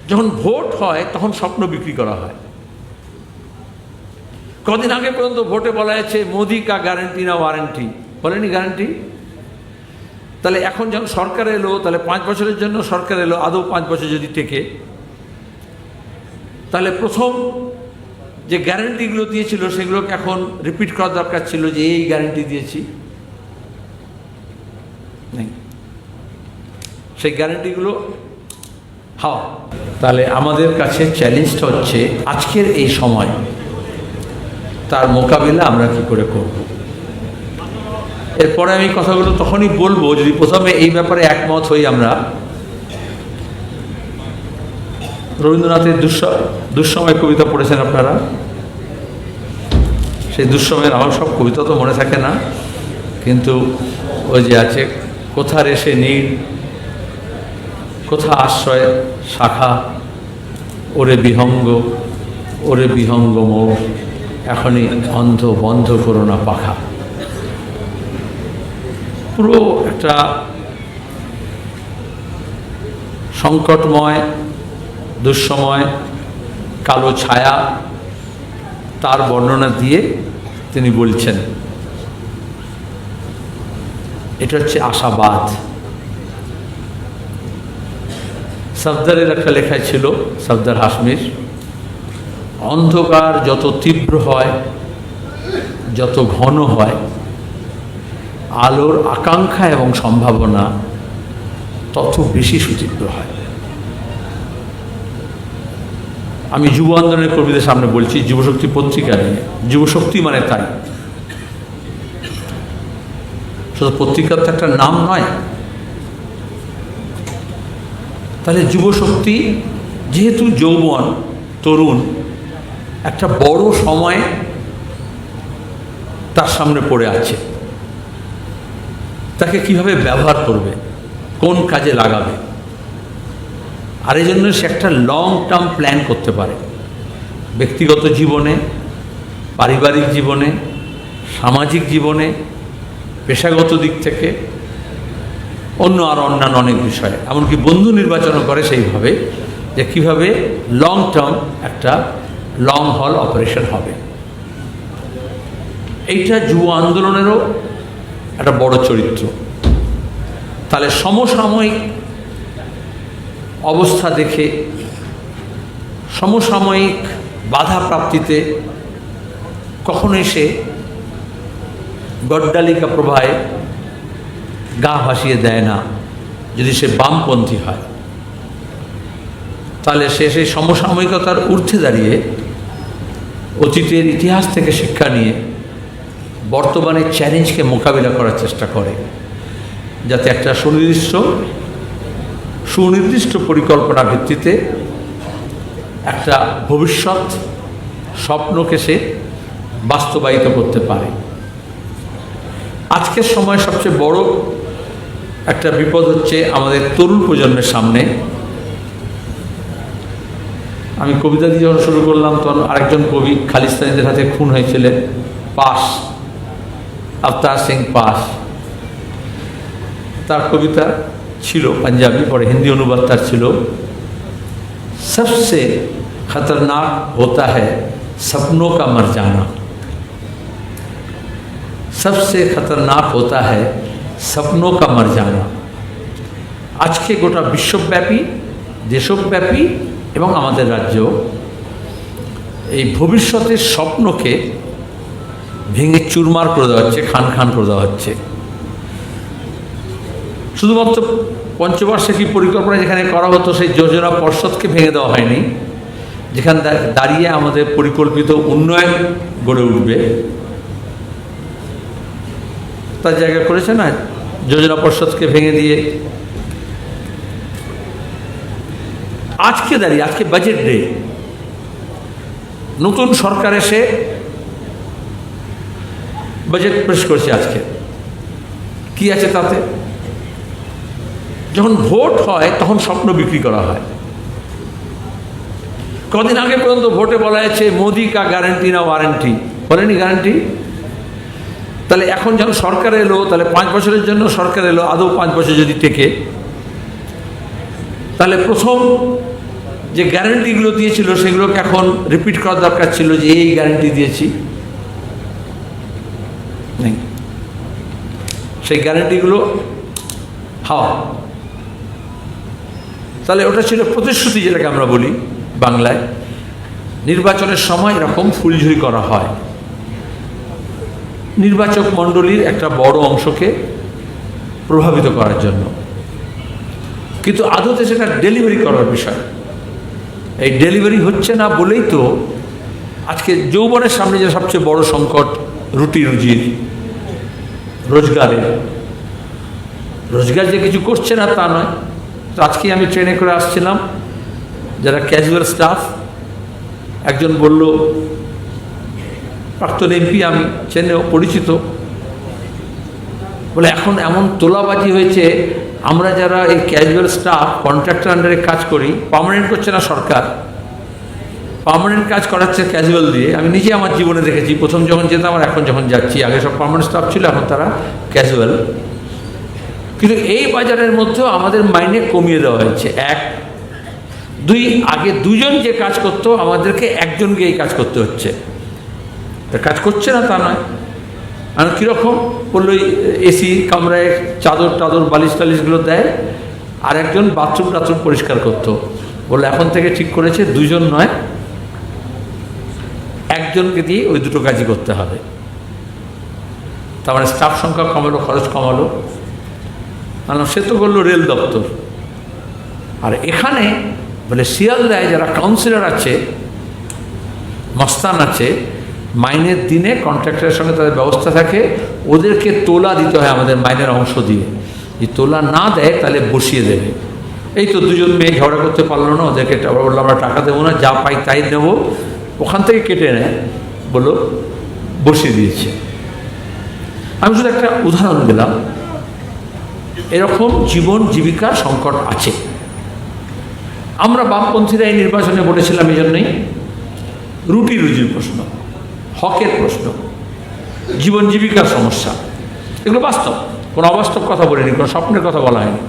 যখন ভোট হয় তখন স্বপ্ন বিক্রি করা হয়। কদিন আগে পর্যন্ত ভোটে বলা যাচ্ছে মোদি কা গ্যারান্টি না ওয়ারেন্টি, বলেনি গ্যারান্টি। তাহলে এখন যখন সরকার এলো, তাহলে 5 বছরের জন্য সরকার এলো, আদৌ 5 বছর যদি টেকে, তাহলে প্রথম যে গ্যারান্টিগুলো দিয়েছিল সেগুলোকে এখন রিপিট করা দরকার ছিল, যে এই গ্যারান্টি দিয়েছি নেই, সেই গ্যারান্টিগুলো হাওয়া। তাহলে আমাদের কাছে চ্যালেঞ্জটা হচ্ছে আজকের এই সময় তার মোকাবিলা আমরা কি করে করব। এরপরে আমি কথাগুলো তখনই বলবো যদি প্রথমে এই ব্যাপারে একমত হই আমরা। রবীন্দ্রনাথের দুঃসময় কবিতা পড়েছেন আপনারা? সেই দুঃসময়ের আমার সব কবিতা তো মনে থাকে না, কিন্তু ওই যে আছে, কোথা রেসে নীড়, কোথা আশ্রয় শাখা, ওরে বিহঙ্গ, ওরে বিহঙ্গ মোর, এখনই অন্ধ বন্ধ করো না পাখা। পুরো একটা সংকটময় দুঃসময়, কালো ছায়া, তার বর্ণনা দিয়ে তিনি বলছেন এটা হচ্ছে আশাবাদ। সফদারের একটা লেখায় ছিল, সফদার হাশমির, অন্ধকার যত তীব্র হয়, যত ঘন হয়, আলোর আকাঙ্ক্ষা এবং সম্ভাবনা তত বেশি সুতীব্র হয়। আমি যুব আন্দোলনের কর্মীদের সামনে বলছি, যুবশক্তি পত্রিকা নিয়ে। যুবশক্তি মানে তাই, শুধু পত্রিকার তো একটা নাম নয়। তাহলে যুবশক্তি যেহেতু যৌবন, তরুণ, একটা বড় সময় তার সামনে পড়ে আছে, তাকে কিভাবে ব্যবহার করবে, কোন কাজে লাগাবে, আর এই জন্য সে একটা লং টার্ম প্ল্যান করতে পারে। ব্যক্তিগত জীবনে, পারিবারিক জীবনে, সামাজিক জীবনে, পেশাগত দিক থেকে, অন্যান্য অনেক বিষয়ে, এমনকি বন্ধু নির্বাচনও করে সেইভাবে যে কীভাবে লং টার্ম একটা লং হল অপারেশন হবে। এইটা যুব আন্দোলনেরও একটা বড় চরিত্র। তাহলে সমসাময়িক অবস্থা দেখে, সমসাময়িক বাধা প্রাপ্তিতে কখনোই সে গড্ডালিকা প্রবাহে গা ভাসিয়ে দেয় না। যদি সে বামপন্থী হয়, তাহলে সে সেই সমসাময়িকতার ঊর্ধ্বে দাঁড়িয়ে অতীতের ইতিহাস থেকে শিক্ষা নিয়ে বর্তমানের চ্যালেঞ্জকে মোকাবিলা করার চেষ্টা করে, যাতে একটা সুনির্দিষ্ট পরিকল্পনা ভিত্তিতে একটা ভবিষ্যৎ স্বপ্নকে সে বাস্তবায়িত করতে পারে। আজকের সময় সবচেয়ে বড় একটা বিপদ হচ্ছে আমাদের তরুণ প্রজন্মের সামনে। আমি কবিতা দিয়ে যখন শুরু করলাম, তখন আরেকজন কবি খালিস্তানিদের হাতে খুন হয়েছিলেন, পাস, আফতার সিং পাস। তার কবিতা ছিল পাঞ্জাবি, পরে হিন্দি অনুবাদ তার ছিল, सबसे खतरनाक होता है सपनों का मर जाना, सबसे खतरनाक होता है सपनों का मर जाना। আজকে গোটা বিশ্বব্যাপী, দেশব্যাপী এবং আমাদের রাজ্য এই ভবিষ্যতের স্বপ্নকে ভেঙে চুরমার করে দেওয়া হচ্ছে, খান খান করে দেওয়া হচ্ছে। শুধুমাত্র পঞ্চবার্ষিকী পরিকল্পনা যেখানে করা হতো, সেই যোজনা পর্ষদকে ভেঙে দেওয়া হয়নি, যেখানে দাঁড়িয়ে আমাদের পরিকল্পিত উন্নয়ন গড়ে উঠবে, তার জায়গা করেছে না যোজনা পর্ষদকে ভেঙে দিয়ে। আজকে দাঁড়িয়ে, আজকে বাজেট ডে, নতুন সরকার এসে বাজেট পেশ করেছে। আজকে কি আছে তাতে? যখন ভোট হয় তখন স্বপ্ন বিক্রি করা হয়। কদিন আগে পর্যন্ত ভোটে বলা যাচ্ছে মোদি কা গ্যারান্টি না ওয়ারেন্টি, বলেনি গ্যারান্টি। তাহলে এখন যখন সরকার এলো, তাহলে 5 বছরের জন্য সরকার এলো, আদৌ 5 বছর যদি টেকে, তাহলে প্রথম যে গ্যারান্টিগুলো দিয়েছিল সেগুলোকে এখন রিপিট করার দরকার ছিল, যে এই গ্যারান্টি দিয়েছি নেই, সেই গ্যারান্টিগুলো হাওয়া। তাহলে ওটা ছিল প্রতিশ্রুতি, যেটাকে আমরা বলি বাংলায়। নির্বাচনের সময় এরকম ফুলঝুরি করা হয় নির্বাচক মণ্ডলীর একটা বড় অংশকে প্রভাবিত করার জন্য, কিন্তু আদতে সেটা ডেলিভারি করার বিষয়। এই ডেলিভারি হচ্ছে না বলেই তো আজকে যৌবনের সামনে যে সবচেয়ে বড় সংকট, রুটি রুজির, রোজগার যে কিছু করছে না তা নয়। তো আজকে আমি ট্রেনে করে আসছিলাম, যারা ক্যাজুয়াল স্টাফ, একজন বলল, প্রাক্তন এমপি, আমি চেনেও পরিচিত, বলে এখন এমন তোলাবাজি হয়েছে, আমরা যারা এই ক্যাজুয়াল স্টাফ কন্ট্রাক্টর আন্ডারে কাজ করি, পার্মানেন্ট করছে না সরকার, পার্মানেন্ট কাজ করাচ্ছে ক্যাজুয়াল দিয়ে। আমি নিজে আমার জীবনে দেখেছি, প্রথম যখন যেতাম আর এখন যখন যাচ্ছি, আগে সব পার্মানেন্ট স্টাফ ছিল, এখন তারা ক্যাজুয়াল। কিন্তু এই বাজারের মধ্যেও আমাদের মাইনে কমিয়ে দেওয়া হয়েছে। এক, দুই, আগে দুজন যে কাজ করতো আমাদেরকে একজনকে এই কাজ করতে হচ্ছে। তা কাজ করছে না তা নয়, আর কীরকম বললো, এসি কামরায় চাদর টাদর বালিশ টালিশগুলো দেয়, আর একজন বাথরুম টাথরুম পরিষ্কার করতো। বললো এখন থেকে ঠিক করেছে দুজন নয়, একজনকে দিয়ে ওই দুটো কাজই করতে হবে। তার মানে স্টাফ সংখ্যা কমালো, খরচ কমালো। মানে সে তো করলো রেল দপ্তর। আর এখানে বলে শিয়ালদায় যারা কাউন্সিলর আছে, মস্তান আছে, মাইনের দিনে কন্ট্রাক্টরের সঙ্গে তাদের ব্যবস্থা থাকে, ওদেরকে তোলা দিতে হয় আমাদের মাইনের অংশ দিয়ে। যদি তোলা না দেয় তাহলে বসিয়ে দেবে। এই তো দুজন মেয়ে ঝগড়া করতে পারলো না, ওদেরকে বললো আমরা টাকা দেবো না, যা পাই তাই দেবো, ওখান থেকে কেটে নেয়, বললো বসিয়ে দিয়েছে। আমি শুধু একটা উদাহরণ দিলাম, এরকম জীবন জীবিকার সংকট আছে। আমরা বামপন্থীরা এই নির্বাচনে বলেছিলাম এই জন্যই, রুটি রুজির প্রশ্ন, হকের প্রশ্ন, জীবন জীবিকার সমস্যা, এগুলো বাস্তব, কোনো অবাস্তব কথা বলিনি, কোনো স্বপ্নের কথা বলা হয়নি।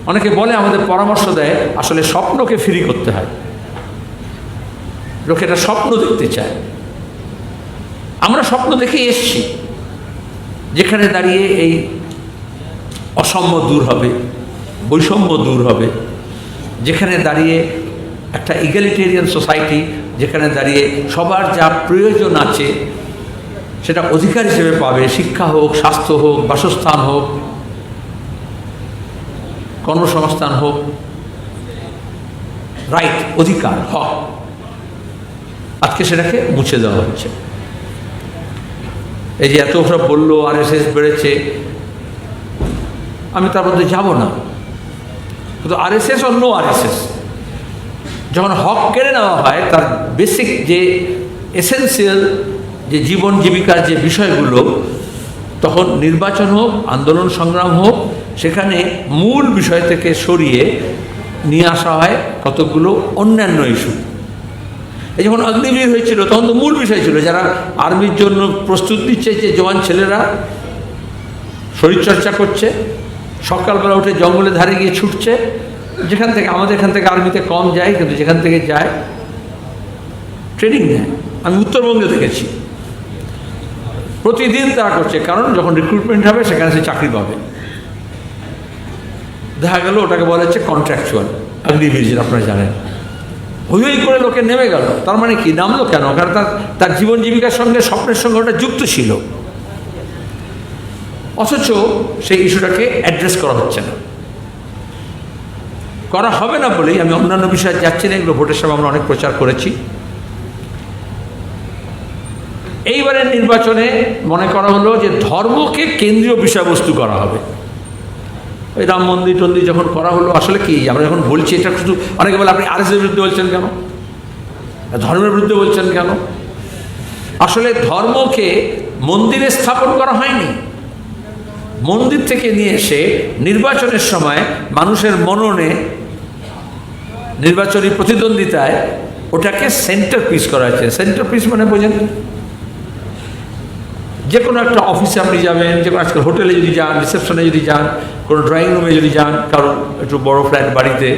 অনেকে বলে, আমাদের পরামর্শ দেয়, আসলে স্বপ্নকে ফ্রি করতে হয়, লোকেরা স্বপ্ন দেখতে চায়। আমরা স্বপ্ন দেখেই এসছি, যেখানে দাঁড়িয়ে এই অসাম্য দূর হবে, বৈষম্য দূর হবে, যেখানে দাঁড়িয়ে একটা ইগ্যালিটেরিয়ান সোসাইটি, যেখানে দাঁড়িয়ে সবার যা প্রয়োজন আছে সেটা অধিকার হিসেবে পাবে, শিক্ষা হোক, স্বাস্থ্য হোক, বাসস্থান হোক, কর্মসংস্থান হোক, রাইট, অধিকার, হক। আজকে সেটাকে মুছে দেওয়া হচ্ছে। এই যে এত সব বললো আরএসএস বেড়েছে, আমি তার মধ্যে যাব না, কিন্তু আরএসএস অন্য আরএসএস যখন হক কেড়ে নেওয়া হয়, তার বেসিক যে এসেন্সিয়াল যে জীবন জীবিকার যে বিষয়গুলো, তখন নির্বাচন হোক, আন্দোলন সংগ্রাম হোক, সেখানে মূল বিষয় থেকে সরিয়ে নিয়ে আসা হয় কতগুলো অন্যান্য ইস্যু। এই যখন অগ্নিবীর হয়েছিল তখন তো মূল বিষয় ছিল, যারা আর্মির জন্য প্রস্তুত নিচ্ছে, যে জওয়ান ছেলেরা শরীরচর্চা করছে, সকালবেলা উঠে জঙ্গলের ধারে গিয়ে ছুটছে, যেখান থেকে আমাদের এখান থেকে আর্মিতে কম যায়, কিন্তু যেখান থেকে যায় ট্রেনিং নেয়। আমি উত্তরবঙ্গে দেখেছি, প্রতিদিন তারা করছে, কারণ যখন রিক্রুটমেন্ট হবে সেখানে সে চাকরি পাবে। দেখা গেল ওটাকে বলা হচ্ছে কন্ট্রাকচুয়াল অগ্নিবীর, আপনারা জানেন। হই করে লোকে নেমে গেল। তার মানে কি নামলো কেন? কারণ তার জীবন জীবিকার সঙ্গে, স্বপ্নের সঙ্গে ওটা যুক্ত ছিল। অথচ সেই ইস্যুটাকে অ্যাড্রেস করা হচ্ছে না, করা হবে না বলেই আমি অন্যান্য বিষয়ে যাচ্ছি না। এগুলো ভোটের সময় আমরা অনেক প্রচার করেছি। এইবারের নির্বাচনে মনে করা হলো যে ধর্মকে কেন্দ্রীয় বিষয়বস্তু করা হবে। ওই রাম মন্দির টন্দির যখন করা হলো, আসলে কি আমরা যখন বলছি, এটা শুধু অনেকে বলে আপনি আরএসএসের বিরুদ্ধে বলছেন কেন, ধর্মের বিরুদ্ধে বলছেন কেন? আসলে ধর্মকে মন্দিরে স্থাপন করা হয়নি, মন্দির থেকে নিয়ে এসে নির্বাচনের সময় মানুষের মননে, নির্বাচনী প্রতিদ্বন্দ্বিতায় ওটাকে সেন্টার পিস করা হয়েছে। সেন্টার পিস মানে বোঝেন, যে কোনো একটা অফিসে আপনি যাবেন, যে কোনো আজকাল হোটেলে যদি যান, রিসেপশনে যদি যান, কোনো ড্রয়িং রুমে যদি যান, কারণ একটু বড় ফ্ল্যাট বাড়িতে,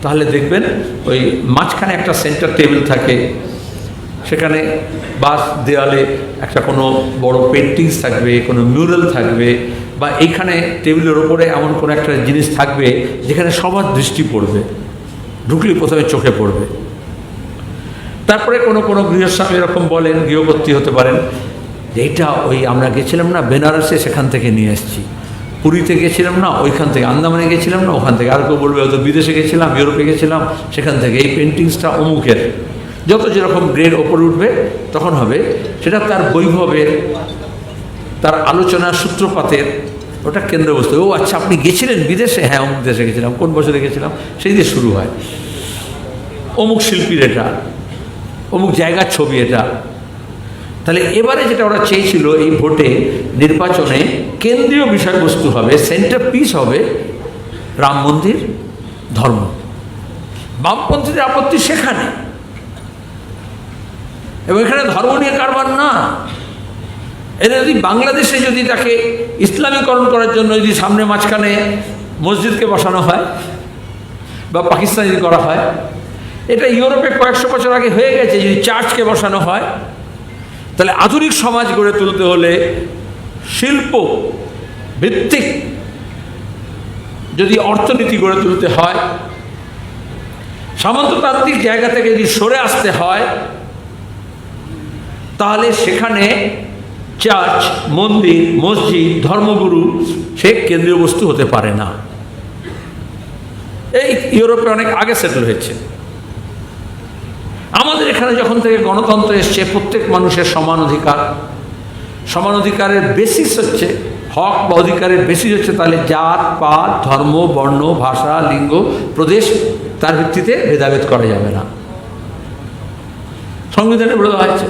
তাহলে দেখবেন ওই মাঝখানে একটা সেন্টার টেবিল থাকে, সেখানে বাস দেওয়ালে একটা কোনো বড় পেন্টিংস থাকবে, কোনো মিউরাল থাকবে, বা এইখানে টেবিলের ওপরে এমন কোনো একটা জিনিস থাকবে যেখানে সবার দৃষ্টি পড়বে, ঢুকলে প্রথমে চোখে পড়বে। তারপরে কোনো কোনো গৃহস্বামী এরকম বলেন, গৃহকর্ত্রী হতে পারেন, যে এইটা ওই আমরা গেছিলাম না বেনারসে, সেখান থেকে নিয়ে এসেছি, পুরীতে গেছিলাম না ওইখান থেকে, আন্দামানে গেছিলাম না ওখান থেকে, আর কেউ বলবে হয়তো বিদেশে গেছিলাম, ইউরোপে গেছিলাম সেখান থেকে, এই পেন্টিংসটা অমুকের। যত যেরকম গ্রেড ওপরে উঠবে তখন হবে সেটা তার বৈভবের, তার আলোচনার সূত্রপাতের ওটা কেন্দ্রবস্তু। ও আচ্ছা, আপনি গেছিলেন বিদেশে? হ্যাঁ, অমুক দেশে গেছিলাম। কোন বছরে গেছিলাম? সেই দিয়ে শুরু হয়। অমুক শিল্পীর এটা, অমুক জায়গার ছবি এটা। তাহলে এবারে যেটা ওরা চেয়েছিল, এই ভোটে, নির্বাচনে কেন্দ্রীয় বিষয়বস্তু হবে, সেন্টার পিস হবে রাম মন্দির, ধর্ম। বামপন্থীদের আপত্তি সেখানে, এবং এখানে ধর্ম নিয়ে কারবার না। এরা যদি বাংলাদেশে যদি তাকে ইসলামীকরণ করার জন্য যদি সামনে মাঝখানে মসজিদকে বসানো হয় বা পাকিস্তানি করা হয়, এটা ইউরোপে কয়েকশো বছর আগে হয়ে গেছে। যদি চার্চকে বসানো হয়, তাহলে আধুনিক সমাজ গড়ে তুলতে হলে শিল্প ভিত্তিক যদি অর্থনীতি গড়ে তুলতে হয়, সামন্ততান্ত্রিক জায়গা থেকে যদি সরে আসতে হয়, তাহলে সেখানে চার্চ, মন্দির, মসজিদ, ধর্মগুরু সে কেন্দ্রীয় বস্তু হতে পারে না। এই ইউরোপে অনেক আগে সেটেল হয়েছে। আমাদের এখানে যখন থেকে গণতন্ত্র এসছে, প্রত্যেক মানুষের সমান অধিকার, সমান অধিকারের বেসিস হচ্ছে, হক বা অধিকারের বেসিস হচ্ছে তাহলে জাত পাত, ধর্ম, বর্ণ, ভাষা, লিঙ্গ, প্রদেশ, তার ভিত্তিতে ভেদাভেদ করা যাবে না। সংবিধানে বলে দেওয়া হয়েছে।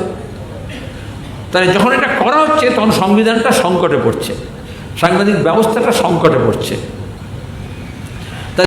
তাহলে যখন এটা করা হচ্ছে তখন সংবিধানটা সংকটে পড়ছে, সাংবিধানিক ব্যবস্থাটা সংকটে পড়ছে।